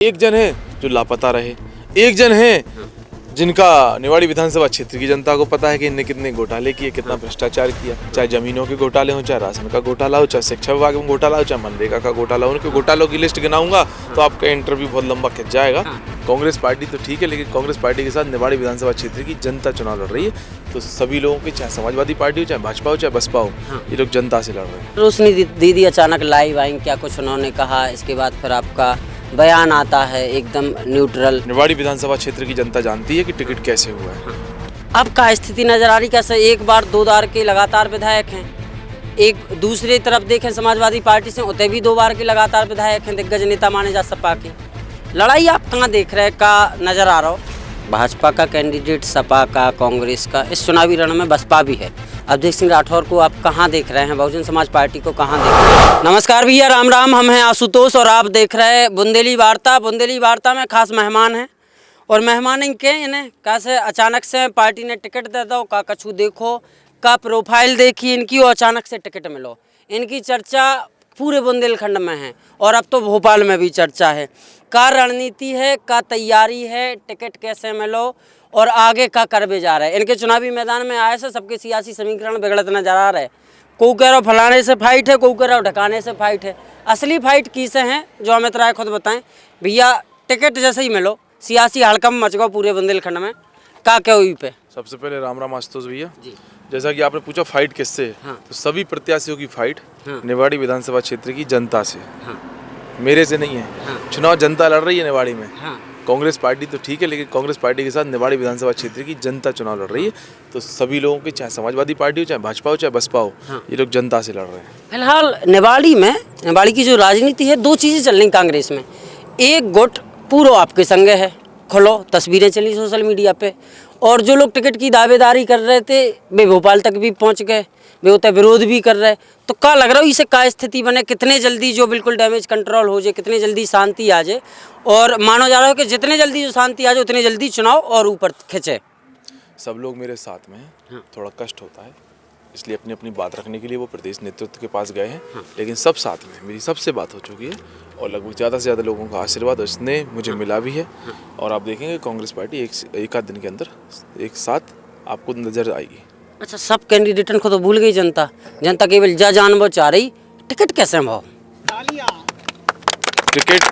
एक जन है जो लापता रहे, एक जन है जिनका निवाड़ी विधानसभा क्षेत्र की जनता को पता है कि इनने कितने घोटाले किए, कितना भ्रष्टाचार किया, चाहे जमीनों के घोटाले हो, चाहे राशन का घोटाला हो, चाहे शिक्षा विभाग में घोटाला हो, चाहे मनरेगा का घोटाला हो। उनके घोटालों की लिस्ट गिनाऊंगा तो आपका इंटरव्यू बहुत लंबा खिंच जाएगा। कांग्रेस पार्टी तो ठीक है, लेकिन कांग्रेस पार्टी के साथ निवाड़ी विधानसभा क्षेत्र की जनता चुनाव लड़ रही है। तो सभी लोगों की, चाहे समाजवादी पार्टी हो, चाहे भाजपा हो, चाहे बसपा हो, ये लोग जनता से लड़ रहे हैं। रोशनी दीदी अचानक लाइव आई, क्या कुछ उन्होंने कहा, इसके बाद फिर आपका बयान आता है एकदम न्यूट्रल। निवाड़ी विधानसभा क्षेत्र की जनता जानती है कि टिकट कैसे हुआ है। अब का स्थिति नजर आ रही कैसे, एक बार दो बार के लगातार विधायक हैं, एक दूसरी तरफ देखें समाजवादी पार्टी से उतने भी 2 बार के लगातार विधायक हैं, दिग्गज नेता माने जा सपा के। लड़ाई आप कहाँ देख रहे हैं का नजर आ रहा हो? भाजपा का कैंडिडेट, सपा का, कांग्रेस का, इस चुनावी रण में बसपा भी है। अवधेश सिंह राठौर को आप कहाँ देख रहे हैं, बहुजन समाज पार्टी को कहाँ देख रहे हैं? नमस्कार भैया, राम राम। हम हैं आशुतोष और आप देख रहे हैं बुंदेली वार्ता। बुंदेली वार्ता में खास मेहमान हैं और मेहमान इनके इन्हें कैसे अचानक से पार्टी ने टिकट दे दो, का कछु देखो, का प्रोफाइल देखी इनकी और अचानक से टिकट मिलो। इनकी चर्चा पूरे बुंदेलखंड में है और अब तो भोपाल में भी चर्चा है। का रणनीति है, का तैयारी है, टिकट कैसे मिलो और आगे का करवे जा रहा है। इनके चुनावी मैदान में आए से सबके सियासी समीकरण बिगड़त नजर आ रहे हैं। कोई कह रहा फलाने से फाइट है, कोई कह रहा ढकाने से फाइट है। असली फाइट किसे हैं जो अमित राय खुद बताएं। भैया टिकट जैसे ही मिलो सियासी हड़कंप मच गो पूरे बुंदेलखंड में, का क्या हुई पे? सबसे पहले राम राम आशुतोष भैया। जैसा कि आपने पूछा फाइट किससे है, तो सभी प्रत्याशियों की फाइट निवाड़ी विधानसभा क्षेत्र की जनता से, मेरे से नहीं है। चुनाव जनता लड़ रही है निवाड़ी में। कांग्रेस पार्टी तो ठीक है, लेकिन कांग्रेस पार्टी के साथ निवाड़ी विधानसभा क्षेत्र की जनता चुनाव लड़ रही है। तो सभी लोगों की, चाहे समाजवादी पार्टी हो, चाहे भाजपा हो, चाहे बसपा हो, ये लोग जनता से लड़ रहे हैं। फिलहाल निवाड़ी की जो राजनीति है, 2 चीज़ें चल रही कांग्रेस में। एक गुट पूरा आपके संगे है, खोलो तस्वीरें चली सोशल मीडिया पे, और जो लोग टिकट की दावेदारी कर रहे थे वे भोपाल तक भी पहुंच गए, वे होता विरोध भी कर रहे। तो क्या लग रहा है इसे क्या स्थिति बने, कितने जल्दी जो बिल्कुल डैमेज कंट्रोल हो जाए, कितने जल्दी शांति आ जाए, और मानो जा रहा है कि जितने जल्दी जो शांति आ जाए उतने जल्दी चुनाव और ऊपर खिंचे? सब लोग मेरे साथ में हैं, थोड़ा कष्ट होता है, इसलिए अपनी अपनी बात रखने के लिए वो प्रदेश नेतृत्व के पास गए हैं। लेकिन सब साथ में, मेरी सबसे बात हो चुकी है और लगभग ज़्यादा से ज़्यादा लोगों का आशीर्वाद उसने मुझे मिला भी है। और आप देखेंगे कांग्रेस पार्टी एक आध दिन के अंदर एक साथ आपको नजर आएगी। अच्छा, सब कैंडिडेटन को तो भूल गई जनता, जनता केवल जा जानवर चाह रही, टिकट कैसे भाव? टिकट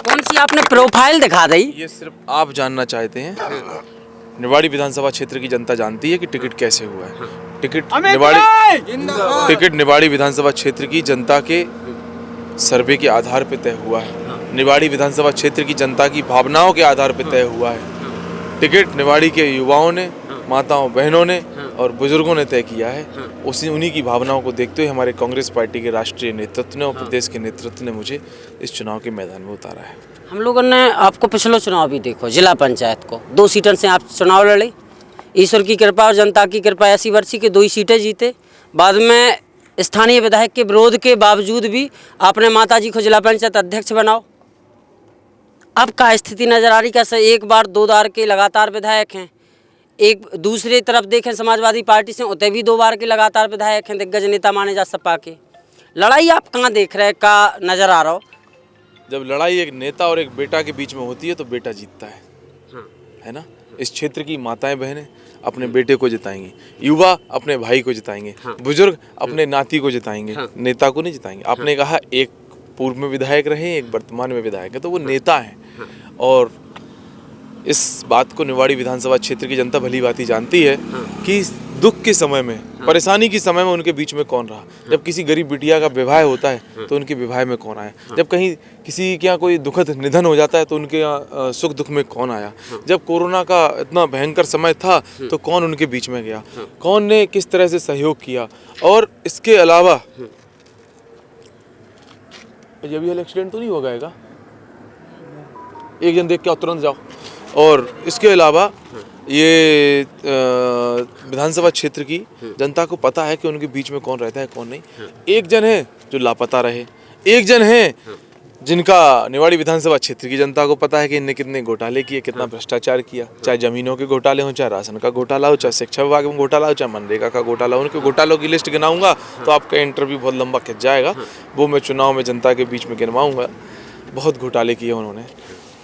कौन सी आपने प्रोफाइल दिखा दी? ये सिर्फ आप जानना चाहते हैं। निवाड़ी विधानसभा क्षेत्र की जनता जानती है कि टिकट कैसे हुआ है। टिकट निवाड़ी विधानसभा क्षेत्र की जनता के सर्वे के आधार पर तय हुआ है। निवाड़ी विधानसभा क्षेत्र की जनता की भावनाओं के आधार पर तय हुआ है। टिकट निवाड़ी के युवाओं ने, माताओं बहनों ने और बुजुर्गों ने तय किया है। उन्हीं की भावनाओं को देखते हुए हमारे कांग्रेस पार्टी के राष्ट्रीय नेतृत्व ने और प्रदेश के नेतृत्व ने मुझे इस चुनाव के मैदान में उतारा है। हम लोगों ने आपको पिछला चुनाव भी देखो, जिला पंचायत को 2 सीटों से आप चुनाव लड़े। ईश्वर की कृपा और जनता की कृपा ऐसी वर्षी के 2 ही सीटें जीते। बाद में स्थानीय विधायक के विरोध के बावजूद भी आपने माताजी को जिला पंचायत अध्यक्ष बनाओ। अब का स्थिति नजर आ रही कैसे, एक बार 2 बार के लगातार विधायक हैं, एक दूसरी तरफ देखें समाजवादी पार्टी से उतने भी 2 बार के लगातार विधायक हैं, दिग्गज नेता माने जा सपा के। लड़ाई आप कहाँ देख रहे हैं का नजर आ रहा हो? जब लड़ाई एक नेता और एक बेटा के बीच में होती है तो बेटा जीतता है ना। इस क्षेत्र की माताएं बहनें अपने बेटे को जिताएंगी, युवा अपने भाई को जिताएंगे, बुजुर्ग अपने नाती को जिताएंगे, नेता को नहीं जिताएंगे। आपने कहा एक पूर्व में विधायक रहे, एक वर्तमान में विधायक है, तो वो नेता है। और इस बात को निवाड़ी विधानसभा क्षेत्र की जनता भली भांति जानती है कि दुख के समय में, परेशानी के समय में उनके बीच में कौन रहा। जब किसी गरीब बिटिया का विवाह होता है तो उनके विवाह में कौन आया, जब कहीं किसी के यहाँ कोई दुखद निधन हो जाता है तो उनके यहाँ सुख दुख में कौन आया, जब कोरोना का इतना भयंकर समय था तो कौन उनके बीच में गया, कौन ने किस तरह से सहयोग किया। और इसके अलावा ये भी एक्सीडेंट तो नहीं हो गएगा, एक जन देख के तुरंत जाओ। और इसके अलावा ये विधानसभा क्षेत्र की जनता को पता है कि उनके बीच में कौन रहता है कौन नहीं। एक जन है जो लापता रहे, एक जन है जिनका निवाड़ी विधानसभा क्षेत्र की जनता को पता है कि इनने कितने घोटाले किए, कितना भ्रष्टाचार किया, चाहे जमीनों के घोटाले हो, चाहे राशन का घोटाला हो, चाहे शिक्षा विभाग में घोटाला हो, चाहे मनरेगा का घोटाला हो। उनके घोटालों की लिस्ट गिनाऊंगा तो आपका इंटरव्यू बहुत लंबा खिंच जाएगा। वो मैं चुनाव में जनता के बीच में गिनवाऊंगा। बहुत घोटाले किए उन्होंने।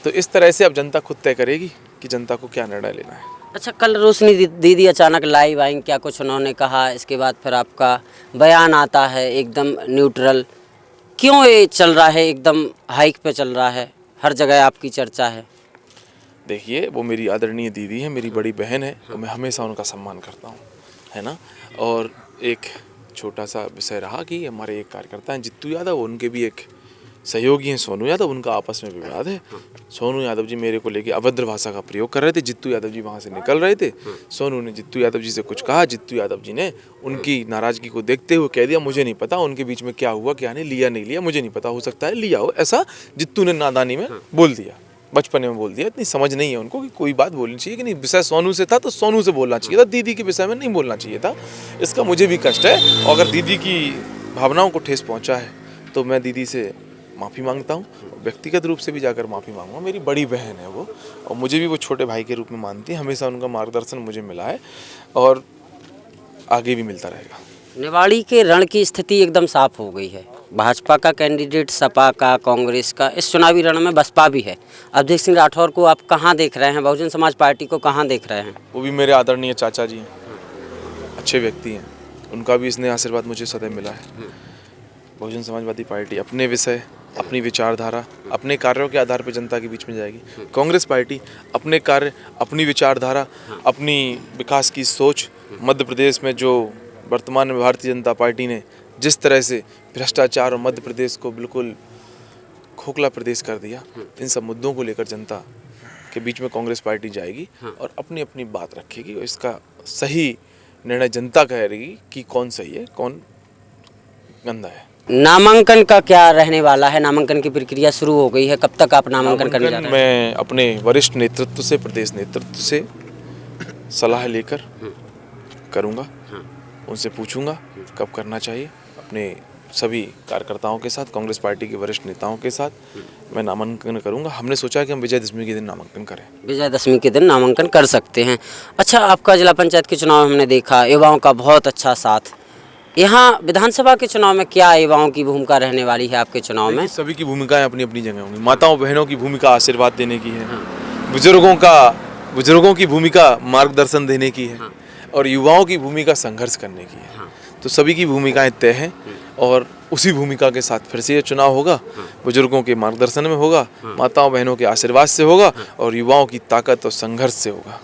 तो इस तरह से अब जनता खुद तय करेगी कि जनता को क्या निर्णय लेना है। अच्छा, कल रोशनी दीदी अचानक लाइव आई, क्या कुछ उन्होंने कहा, इसके बाद फिर आपका बयान आता है एकदम न्यूट्रल, क्यों ये चल रहा है, एकदम हाइक पे चल रहा है, हर जगह आपकी चर्चा है? देखिए, वो मेरी आदरणीय दीदी है, मेरी बड़ी बहन है, और मैं हमेशा उनका सम्मान करता हूँ, है ना। और एक छोटा सा विषय रहा कि हमारे एक कार्यकर्ता हैं जित्तू यादव, उनके भी एक सहयोगी हैं सोनू यादव, उनका आपस में विवाद है। सोनू यादव जी मेरे को लेके अभद्र भाषा का प्रयोग कर रहे थे, जित्तू यादव जी वहाँ से निकल रहे थे। सोनू ने जित्तू यादव जी से कुछ कहा, जित्तू यादव जी ने उनकी नाराज़गी को देखते हुए कह दिया मुझे नहीं पता उनके बीच में क्या हुआ क्या नहीं, लिया नहीं लिया मुझे नहीं पता, हो सकता है लिया हो, ऐसा जित्तू ने नादानी में बोल दिया, बचपने में बोल दिया। इतनी समझ नहीं है उनको कि कोई बात बोलनी चाहिए कि नहीं। विषय सोनू से था तो सोनू से बोलना चाहिए था, दीदी के विषय में नहीं बोलना चाहिए था। इसका मुझे भी कष्ट है, और अगर दीदी की भावनाओं को ठेस पहुंचा है तो मैं दीदी से माफ़ी मांगता हूँ, व्यक्तिगत रूप से भी जाकर माफ़ी मांगूंगा। मेरी बड़ी बहन है वो, और मुझे भी वो छोटे भाई के रूप में मानती है। हमेशा उनका मार्गदर्शन मुझे मिला है और आगे भी मिलता रहेगा। निवाड़ी के रण की स्थिति एकदम साफ हो गई है, भाजपा का कैंडिडेट, सपा का, कांग्रेस का, इस चुनावी रण में बसपा भी है। अवधेश सिंह राठौर को आप कहाँ देख रहे हैं, बहुजन समाज पार्टी को कहाँ देख रहे हैं? वो भी मेरे आदरणीय चाचा जी हैं, अच्छे व्यक्ति हैं, उनका भी स्नेह आशीर्वाद मुझे सदैव मिला है। बहुजन समाजवादी पार्टी अपने विषय, अपनी विचारधारा, अपने कार्यों के आधार पर जनता के बीच में जाएगी। कांग्रेस पार्टी अपने कार्य, अपनी विचारधारा, अपनी विकास की सोच, मध्य प्रदेश में जो वर्तमान में भारतीय जनता पार्टी ने जिस तरह से भ्रष्टाचार और मध्य प्रदेश को बिल्कुल खोखला प्रदेश कर दिया, इन सब मुद्दों को लेकर जनता के बीच में कांग्रेस पार्टी जाएगी और अपनी अपनी बात रखेगी, और इसका सही निर्णय जनता करेगी कि कौन सही है कौन गंदा है। नामांकन का क्या रहने वाला है? नामांकन की प्रक्रिया शुरू हो गई है, कब तक आप नामांकन करने जा रहे हैं? मैं अपने वरिष्ठ नेतृत्व से, प्रदेश नेतृत्व से सलाह लेकर करूँगा, उनसे पूछूंगा कब करना चाहिए। अपने सभी कार्यकर्ताओं के साथ, कांग्रेस पार्टी के वरिष्ठ नेताओं के साथ मैं नामांकन करूंगा। हमने सोचा कि हम विजयदशमी के दिन नामांकन करें। विजयदशमी के दिन नामांकन कर सकते हैं। अच्छा, आपका जिला पंचायत के चुनाव हमने देखा, युवाओं का बहुत अच्छा साथ। यहाँ विधानसभा के चुनाव में क्या युवाओं की भूमिका रहने वाली है आपके चुनाव में? सभी की भूमिकाएं अपनी अपनी जगह होंगी। माताओं बहनों की भूमिका आशीर्वाद देने की है, बुजुर्गों की भूमिका मार्गदर्शन देने की है, और युवाओं की भूमिका संघर्ष करने की है। तो सभी की भूमिकाएं तय हैं, और उसी भूमिका के साथ फिर से ये चुनाव होगा। बुजुर्गों के मार्गदर्शन में होगा, माताओं बहनों के आशीर्वाद से होगा, और युवाओं की ताकत और संघर्ष से होगा।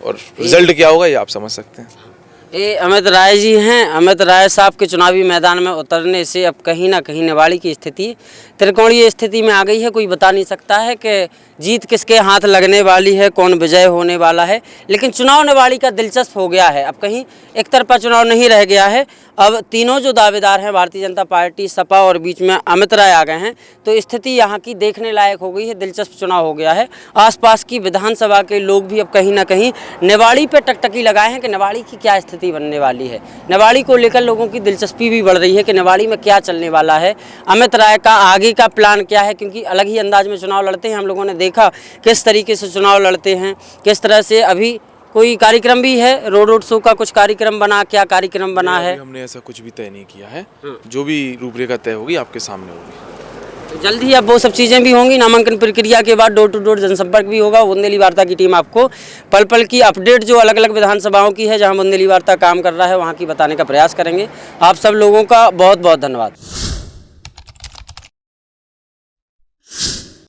और रिजल्ट क्या होगा ये आप समझ सकते हैं। ये अमित राय जी हैं। अमित राय साहब के चुनावी मैदान में उतरने से अब कहीं ना कहीं निवाड़ी की स्थिति त्रिकोणीय स्थिति में आ गई है। कोई बता नहीं सकता है कि जीत किसके हाथ लगने वाली है, कौन विजय होने वाला है, लेकिन चुनाव निवाड़ी का दिलचस्प हो गया है। अब कहीं एक तरफा चुनाव नहीं रह गया है। अब तीनों जो दावेदार हैं, भारतीय जनता पार्टी, सपा और बीच में अमित राय आ गए हैं, तो स्थिति यहाँ की देखने लायक हो गई है। दिलचस्प चुनाव हो गया है। आसपास की विधानसभा के लोग भी अब कहीं ना कहीं निवाड़ी पे टकटकी लगाए हैं कि निवाड़ी की क्या स्थिति बनने वाली है। निवाड़ी को लेकर लोगों की दिलचस्पी भी बढ़ रही है कि निवाड़ी में क्या चलने वाला है, अमित राय का आगे का प्लान क्या है, क्योंकि अलग ही अंदाज में चुनाव लड़ते हैं। हम लोगों ने देखा किस तरीके से चुनाव लड़ते हैं, किस तरह से। अभी कोई कार्यक्रम भी है, रोड शो का कुछ कार्यक्रम बना, क्या कार्यक्रम बना है? हमने ऐसा कुछ भी तय नहीं किया है। जो भी रूपरेखा तय होगी आपके सामने होगी। तो जल्द ही अब वो सब चीज़ें भी होंगी। नामांकन प्रक्रिया के बाद डोर टू डोर जनसंपर्क भी होगा। बुंदेली वार्ता की टीम आपको पल पल की अपडेट जो अलग अलग विधानसभाओं की है, जहां बुंदेली वार्ता काम कर रहा है, वहां की बताने का प्रयास करेंगे। आप सब लोगों का बहुत बहुत धन्यवाद।